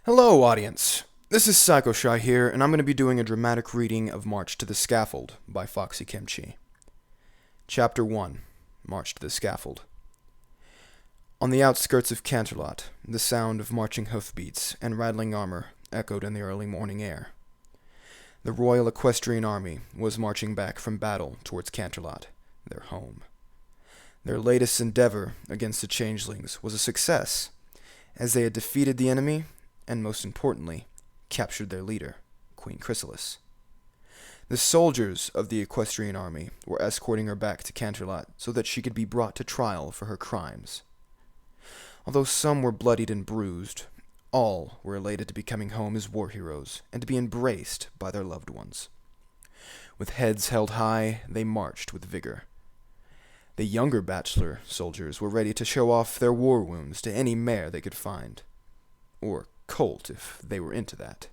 Hello, audience. This is Psycho Shy here, and I'm going to be doing a dramatic reading of March to the Scaffold by Foxy Kimchi. Chapter 1, March to the Scaffold. On the outskirts of Canterlot, the sound of marching hoofbeats and rattling armor echoed in the early morning air. The Royal Equestrian Army was marching back from battle towards Canterlot, their home. Their latest endeavor against the changelings was a success, as they had defeated the enemy and, most importantly, captured their leader, Queen Chrysalis. The soldiers of the Equestrian Army were escorting her back to Canterlot so that she could be brought to trial for her crimes. Although some were bloodied and bruised, all were elated to be coming home as war heroes and to be embraced by their loved ones. With heads held high, they marched with vigor. The younger bachelor soldiers were ready to show off their war wounds to any mare they could find, or colt if they were into that.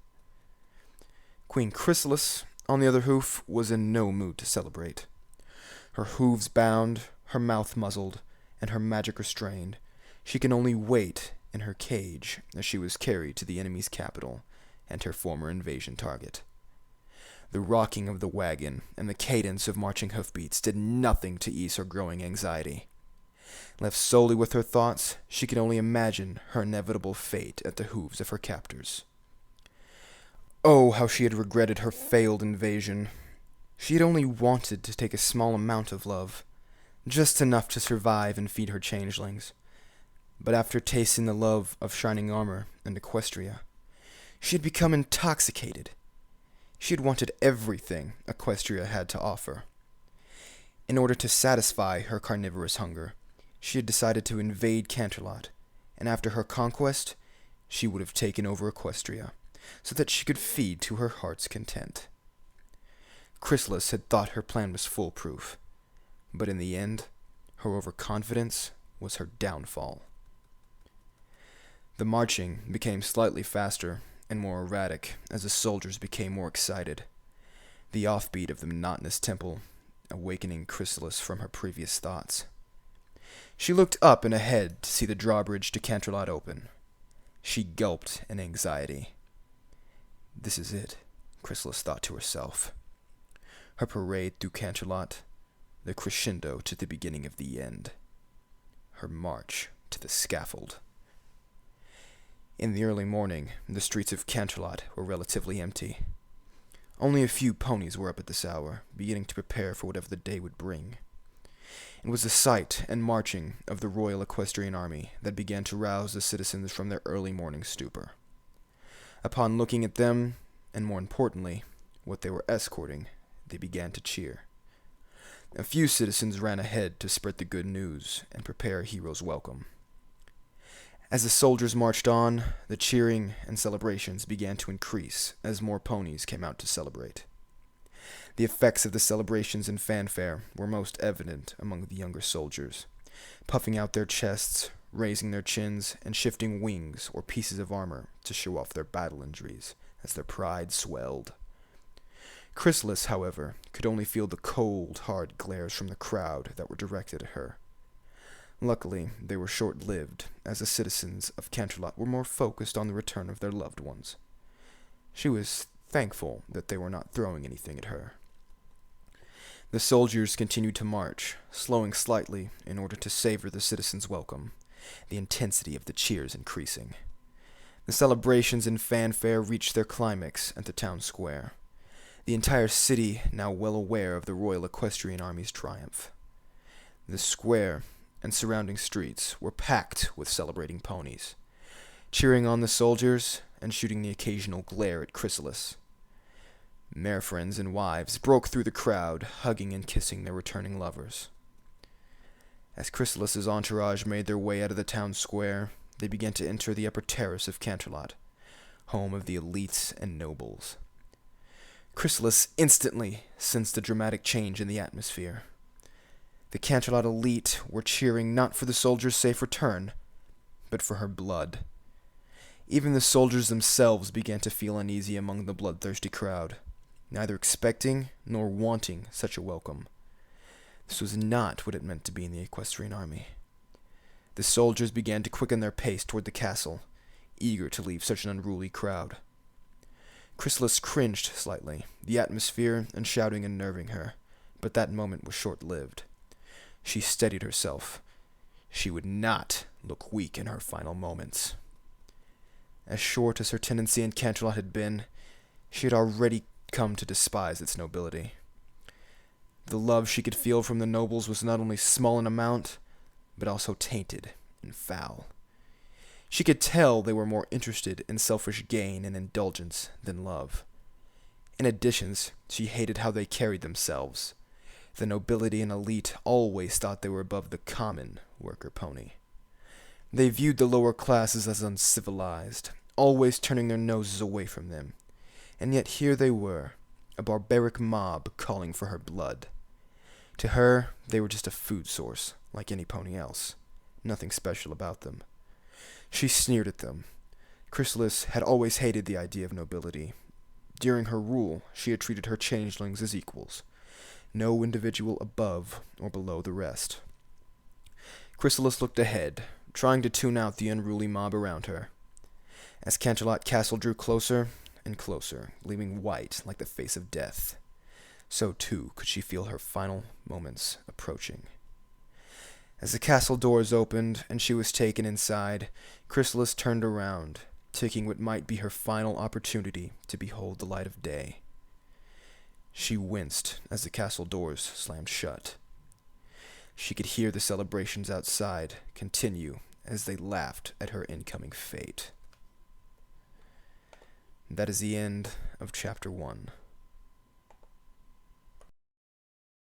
Queen Chrysalis, on the other hoof, was in no mood to celebrate. Her hooves bound, her mouth muzzled, and her magic restrained, she can only wait in her cage as she was carried to the enemy's capital and her former invasion target. The rocking of the wagon and the cadence of marching hoofbeats did nothing to ease her growing anxiety. Left solely with her thoughts, she could only imagine her inevitable fate at the hooves of her captors. Oh, how she had regretted her failed invasion. She had only wanted to take a small amount of love, just enough to survive and feed her changelings. But after tasting the love of shining armor and Equestria, she had become intoxicated. She had wanted everything Equestria had to offer. In order to satisfy her carnivorous hunger, she had decided to invade Canterlot, and after her conquest, she would have taken over Equestria, so that she could feed to her heart's content. Chrysalis had thought her plan was foolproof, but in the end, her overconfidence was her downfall. The marching became slightly faster and more erratic as the soldiers became more excited, the offbeat of the monotonous tempo awakening Chrysalis from her previous thoughts. She looked up and ahead to see the drawbridge to Canterlot open. She gulped in anxiety. This is it, Chrysalis thought to herself. Her parade through Canterlot, the crescendo to the beginning of the end. Her march to the scaffold. In the early morning, the streets of Canterlot were relatively empty. Only a few ponies were up at this hour, beginning to prepare for whatever the day would bring. It was the sight and marching of the Royal Equestrian Army that began to rouse the citizens from their early morning stupor. Upon looking at them, and more importantly, what they were escorting, they began to cheer. A few citizens ran ahead to spread the good news and prepare a hero's welcome. As the soldiers marched on, the cheering and celebrations began to increase as more ponies came out to celebrate. The effects of the celebrations and fanfare were most evident among the younger soldiers, puffing out their chests, raising their chins, and shifting wings or pieces of armor to show off their battle injuries as their pride swelled. Chrysalis, however, could only feel the cold, hard glares from the crowd that were directed at her. Luckily, they were short-lived, as the citizens of Canterlot were more focused on the return of their loved ones. She was thankful that they were not throwing anything at her. The soldiers continued to march, slowing slightly in order to savor the citizens' welcome, the intensity of the cheers increasing. The celebrations and fanfare reached their climax at the town square, the entire city now well aware of the Royal Equestrian Army's triumph. The square and surrounding streets were packed with celebrating ponies, cheering on the soldiers and shooting the occasional glare at Chrysalis. Mare friends and wives broke through the crowd, hugging and kissing their returning lovers. As Chrysalis's entourage made their way out of the town square, they began to enter the upper terrace of Canterlot, home of the elites and nobles. Chrysalis instantly sensed a dramatic change in the atmosphere. The Canterlot elite were cheering not for the soldiers' safe return, but for her blood. Even the soldiers themselves began to feel uneasy among the bloodthirsty crowd, neither expecting nor wanting such a welcome. This was not what it meant to be in the Equestrian Army. The soldiers began to quicken their pace toward the castle, eager to leave such an unruly crowd. Chrysalis cringed slightly, the atmosphere and shouting unnerving her, but that moment was short-lived. She steadied herself. She would not look weak in her final moments. As short as her tendency in Canterlot had been, she had already come to despise its nobility. The love she could feel from the nobles was not only small in amount, but also tainted and foul. She could tell they were more interested in selfish gain and indulgence than love. In addition, she hated how they carried themselves. The nobility and elite always thought they were above the common worker pony. They viewed the lower classes as uncivilized, always turning their noses away from them. And yet here they were, a barbaric mob calling for her blood. To her, they were just a food source, like any pony else. Nothing special about them. She sneered at them. Chrysalis had always hated the idea of nobility. During her rule, she had treated her changelings as equals, no individual above or below the rest. Chrysalis looked ahead, trying to tune out the unruly mob around her. As Canterlot Castle drew closer and closer, gleaming white like the face of death, so too could she feel her final moments approaching. As the castle doors opened and she was taken inside, Chrysalis turned around, taking what might be her final opportunity to behold the light of day. She winced as the castle doors slammed shut. She could hear the celebrations outside continue as they laughed at her incoming fate. That is the end of Chapter 1.